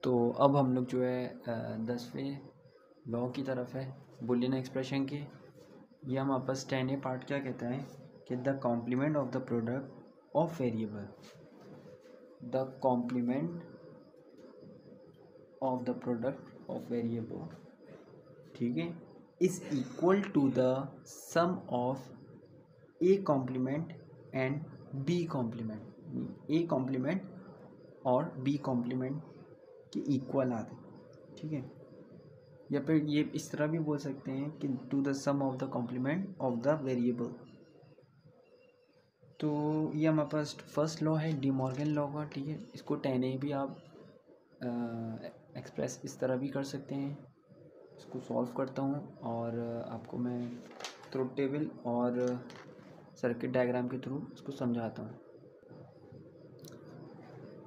तो अब हम लोग जो है 10वें लॉ की तरफ है, बुलियन एक्सप्रेशन की। ये हम वापस 10A पार्ट क्या कहता है कि the complement of the product of variable, the complement of the product of variable, ठीक है, is equal to the sum of A complement and B complement. A complement और बी कॉम्प्लीमेंट के equal आते, ठीक है। या फिर ये इस तरह भी बोल सकते हैं कि to the sum of the complement of the variable. तो ये हमारे पास फर्स्ट लॉ है डी मॉर्गन लॉ का, ठीक है। इसको 10A भी आप एक्सप्रेस इस तरह भी कर सकते हैं। इसको सॉल्व करता हूँ और आपको मैं ट्रुथ टेबल और सर्किट डायग्राम के थ्रू इसको समझाता हूँ।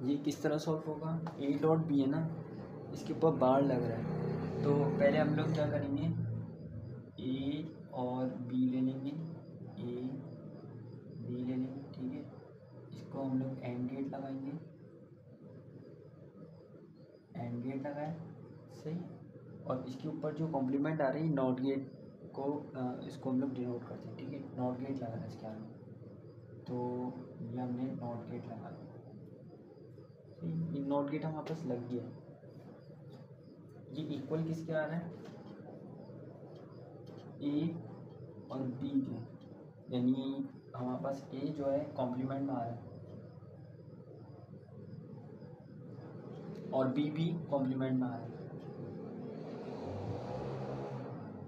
ये किस तरह सॉल्व होगा, ए डॉट बी है ना, इसके ऊपर बार लग रहा है। तो पहले हम लोग क्या करेंगे, ए और बी ले लेंगे, ए बी ले लेंगे, ठीक है। इसको हम लोग एंड गेट लगाएंगे, एंड गेट लगाए, सही। और इसके ऊपर जो कॉम्प्लीमेंट आ रही है नॉट गेट को इसको हम लोग डिनोट करते हैं, ठीक है। नॉट गेट लगा है इसके आगे, तो ये हमने नॉट गेट लगा दिया, ये नॉट गेट हमारे पास लग गया। ये इक्वल किसके आ रहा है, ए और बी के, यानी हमारे पास ए जो है कॉम्प्लीमेंट में आ रहा है और बी भी कॉम्प्लीमेंट में आ रहा है।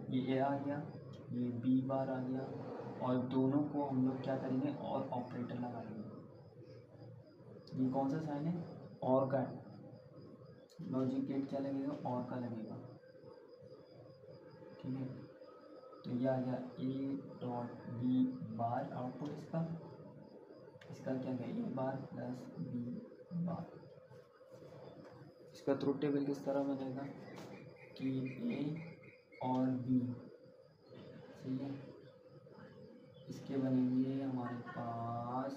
ये ए आ गया, ये बी बार आ गया, और दोनों को हम लोग क्या करेंगे, और ऑपरेटर लगा लेंगे। ये कौन सा साइन है, और का है। लॉजिक गेट क्या लगेगा, और का लगेगा, ठीक है। तो ये आ गया A dot B bar, output इसका क्या है, ए बार प्लस बी बार। इसका ट्रुथ टेबल किस तरह बनेगा कि ए और बी, सही है, इसके बनेंगे हमारे पास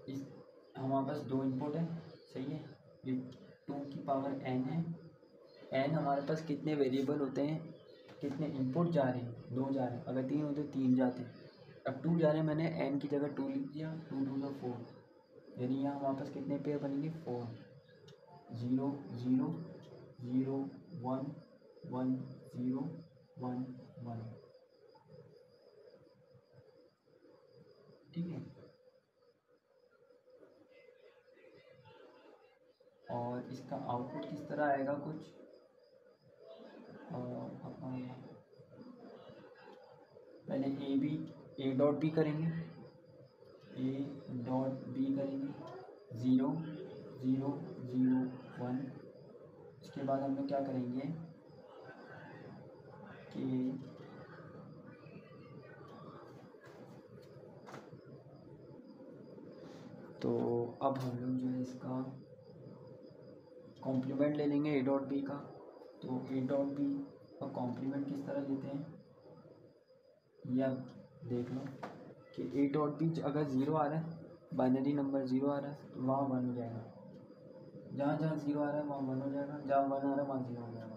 इस हमारे पास दो इनपुट है, सही है। ये 2 की पावर n है। n हमारे पास कितने वेरिएबल होते हैं, कितने इनपुट जा रहे हैं, 2 जा रहे हैं। अगर 3 होते 3 जाते हैं, अब 2 जा रहे हैं, मैंने n की जगह 2 लिख दिया, 2 2 का 4, यानी यहाँ हमारे पास कितने पेयर बनेंगे, 4, 0 0 0 1 1 0 1 1, ठीक है। और इसका आउटपुट किस तरह आएगा कुछ, पहले ए डॉट बी करेंगे, ए डॉट बी करेंगे, 0 0 0 1। इसके बाद हम लोग क्या करेंगे कि तो अब हम लोग जो है इसका कॉम्प्लीमेंट ले लेंगे ए डॉट बी का। तो ए डॉट बी का कॉम्प्लीमेंट किस तरह लेते हैं, या देख लो कि ए डॉट बी अगर 0 आ रहा है, बाइनरी नंबर 0 आ रहा है, तो वहाँ 1 हो जाएगा। जहाँ जहाँ 0 आ रहा है वहाँ 1 हो जाएगा, जहाँ 1 आ रहा है वहाँ 0 हो जाएगा,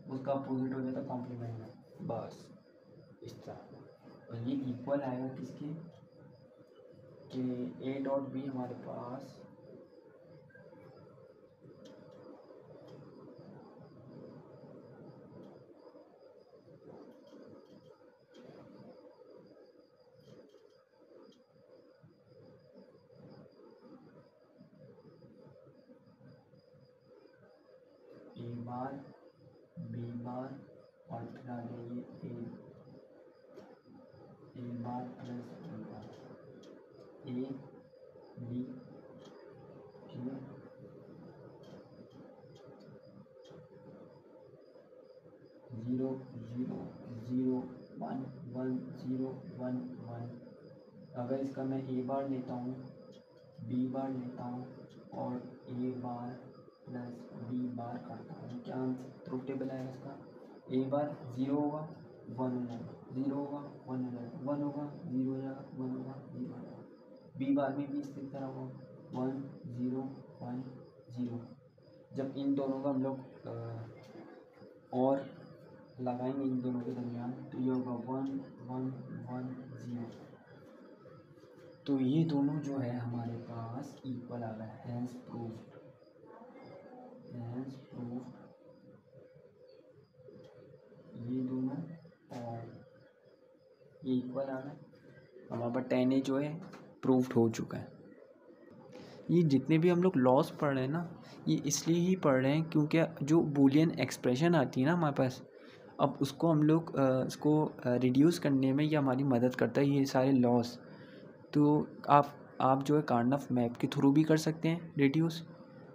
उसका अपोजिट हो जाता है कॉम्प्लीमेंट में, बस इस तरह। और ये इक्वल आएगा किसके, कि ए डॉट बी हमारे पास ए बार बी बार और फिर आ जाइए A bar plus B bar, A B, ठीक है। 0 0 0 1 1 0 1 1। अगर इसका मैं ए बार लेता हूँ, बी बार लेता हूँ और ए बार प्लस बी बार करता हूँ, क्या ट्रुथ टेबल आएगा इसका, ए बार 0 होगा 1 हो जाएगा, 0 होगा 1 हो जाएगा, 1 होगा 0 हो जाएगा, 1 हो बी बार में भी इस तरह होगा 1 0 1 0। जब इन दोनों का हम लोग और लगाएंगे इन दोनों के दरमियान तो ये होगा 1 1 1 0। तो ये दोनों जो है हमारे पास इक्वल आ रहा है, हैंस प्रूफ ये दोनों और ये इक्वल आ रहा है। हमारे पास 10A जो है प्रूफ्ड हो चुका है। ये जितने भी हम लोग लॉस पढ़ रहे हैं ना, ये इसलिए ही पढ़ रहे हैं क्योंकि जो बूलियन एक्सप्रेशन आती है ना हमारे पास, अब उसको हम लोग इसको रिड्यूस करने में ये हमारी मदद करता है ये सारे लॉस। तो आप जो है कार्नफ मैप के थ्रू भी कर सकते हैं रिड्यूस,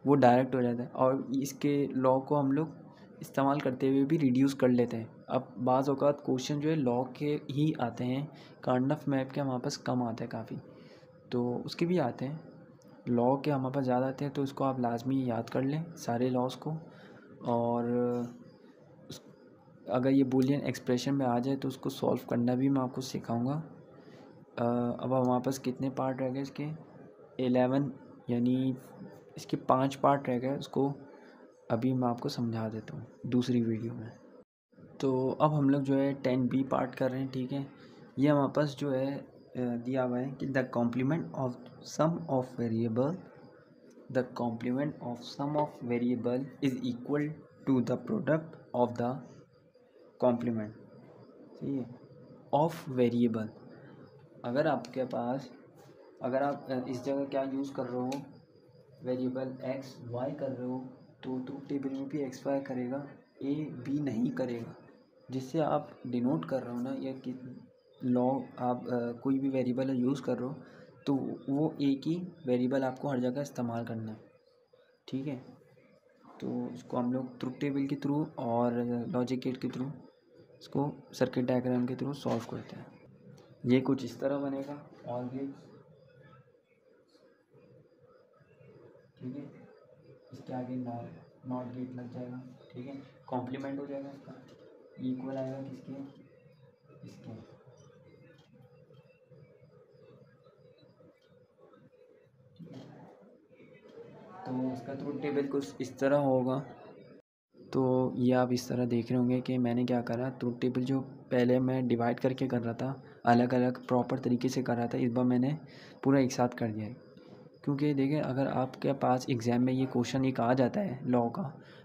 वो डायरेक्ट हो जाता है, और इसके लॉ को हम लोग इस्तेमाल करते हुए भी रिड्यूस कर लेते हैं। अब बाज़ औक़ात क्वेश्चन जो है लॉ के ही आते हैं, कार्नफ मैप के हमारे पास कम आते हैं काफ़ी, तो उसके भी आते हैं। लॉ के हमारे पास ज़्यादा आते हैं, तो इसको आप लाजमी याद कर लें सारे लॉस को। और अगर ये बूलियन एक्सप्रेशन में आ जाए तो उसको सॉल्व करना भी मैं आपको सिखाऊंगा। अब हमारे पास कितने पार्ट रह गए इसके? 11, यानी इसके 5 पार्ट रह गए। उसको अभी मैं आपको समझा देता हूँ दूसरी वीडियो में। तो अब हम लोग जो है 10B पार्ट कर रहे हैं, ठीक है। ये हमारे पास जो है दिया हुआ है कि the complement of sum of variable is equal to the product of the complement, सही है, ऑफ वेरिएबल। अगर आपके पास, अगर आप इस जगह क्या यूज़ कर रहे हो, वेरिएबल एक्स वाई कर रहे हो, तो ट्रूथ टेबल में भी एक्स वाई करेगा, ए बी नहीं करेगा। जिससे आप डिनोट कर रहे हो ना, या कि लॉ आप कोई भी वेरिएबल यूज़ कर रहे हो, तो वो एक ही वेरिएबल आपको हर जगह इस्तेमाल करना है, ठीक है। तो इसको हम लोग ट्रूथ टेबल के थ्रू और लॉजिक गेट के थ्रू, इसको सर्किट डायग्राम के थ्रू सॉल्व करते हैं। ये कुछ इस तरह बनेगा और गेट्स, ठीक है। इसके आगे नॉट गेट लग जाएगा, ठीक है। कॉम्प्लीमेंट हो जाएगा इसका, इक्वल आएगा किसके? इसके। तो इसका ट्रूथ टेबल कुछ इस तरह होगा। तो ये आप इस तरह देख रहे होंगे कि मैंने क्या करा, ट्रूथ टेबल जो पहले मैं डिवाइड करके कर रहा था, अलग अलग प्रॉपर तरीके से कर रहा था, इस बार मैंने पूरा एक साथ कर दिया है। क्योंकि देखें, अगर आपके पास एग्ज़ाम में ये क्वेश्चन एक आ जाता है लॉ का,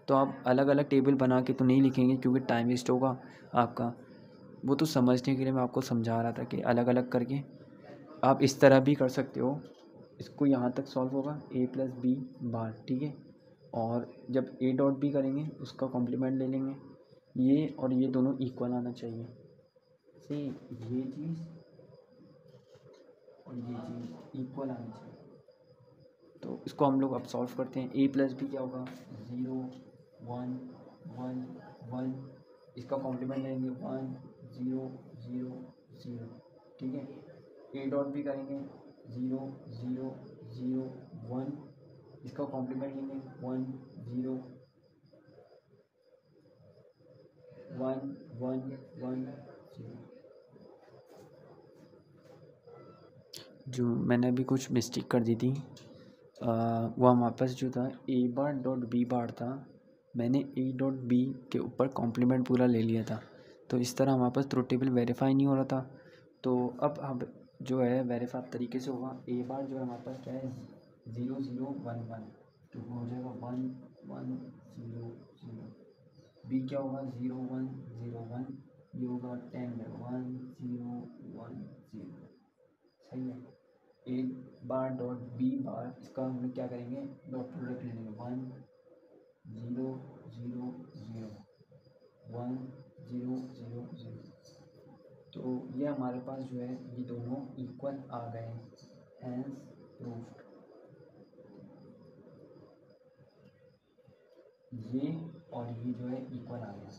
तो आप अलग अलग टेबल बना के तो नहीं लिखेंगे, क्योंकि टाइम वेस्ट होगा आपका। वो तो समझने के लिए मैं आपको समझा रहा था कि अलग अलग करके आप इस तरह भी कर सकते हो। इसको यहाँ तक सॉल्व होगा a + b बार, ठीक है। और जब a डॉट b करेंगे उसका कॉम्प्लीमेंट ले लेंगे, ये और ये दोनों इक्वल आना चाहिए, सही। ये चीज़ और ये चीज़ इक्वल आनी चाहिए। तो इसको हम लोग अब सॉल्व करते हैं। a + b क्या होगा? 0 1 1 1। इसका कॉम्प्लीमेंट लेंगे 1 0 0 0, ठीक है। a डॉट b करेंगे 0 0 0 1। इसका कॉम्प्लीमेंट लेंगे 1 0 1 1 1 0। जो मैंने अभी कुछ मिस्टेक कर दी थी, वो हमारे पास जो था a बार डॉट b बार था, मैंने a डॉट b के ऊपर कॉम्प्लीमेंट पूरा ले लिया था। तो इस तरह हमारे पास ट्रूथ टेबल वेरीफाई नहीं हो रहा था। तो अब जो है वेरीफाई तरीके से होगा। a बार जो है हमारे पास क्या है 0 0 1 1, तो वो हो जाएगा 1 1 0 0। b क्या होगा 0 1 0 1, ये होगा 10 में 1 0 1 0, सही है। a बार डॉट b बार, इसका हम लोग क्या करेंगे, डॉट प्रोडक्ट ले लेंगे 1 0 0 0 1 0 0 0। तो ये हमारे पास जो है ये दोनों इक्वल आ गए हैं, हैंस प्रूफ्ड। ये और ये जो है इक्वल आ गया।